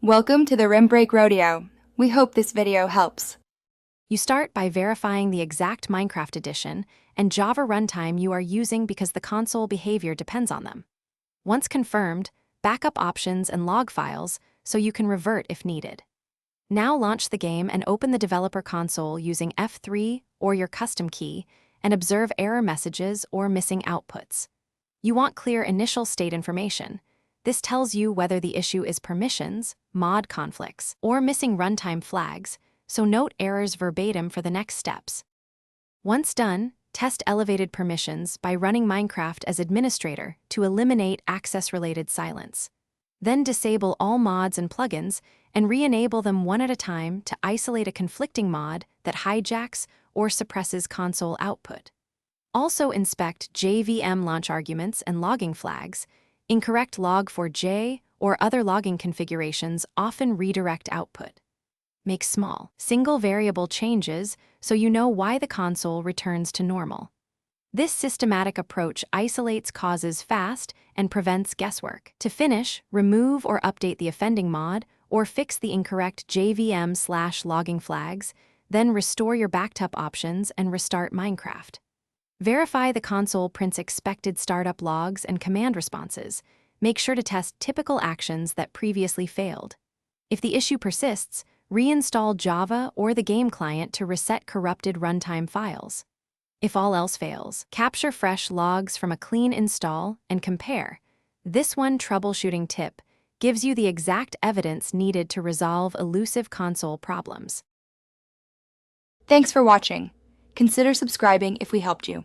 Welcome to the Rim Break Rodeo. We hope this video helps. You start by verifying the exact Minecraft edition and Java runtime you are using because the console behavior depends on them. Once confirmed, backup options and log files so you can revert if needed. Now launch the game and open the developer console using F3 or your custom key and observe error messages or missing outputs. You want clear initial state information. This tells you whether the issue is permissions, mod conflicts, or missing runtime flags, so note errors verbatim for the next steps. Once done, test elevated permissions by running Minecraft as administrator to eliminate access-related silence. Then disable all mods and plugins and re-enable them one at a time to isolate a conflicting mod that hijacks or suppresses console output. Also inspect JVM launch arguments and logging flags. Incorrect log4j or other logging configurations often redirect output. Make small, single-variable changes so you know why the console returns to normal. This systematic approach isolates causes fast and prevents guesswork. To finish, remove or update the offending mod or fix the incorrect JVM/logging flags, then restore your backup options and restart Minecraft. Verify the console prints expected startup logs and command responses. Make sure to test typical actions that previously failed. If the issue persists, reinstall Java or the game client to reset corrupted runtime files. If all else fails, capture fresh logs from a clean install and compare. This one troubleshooting tip gives you the exact evidence needed to resolve elusive console problems. Thanks for watching. Consider subscribing if we helped you.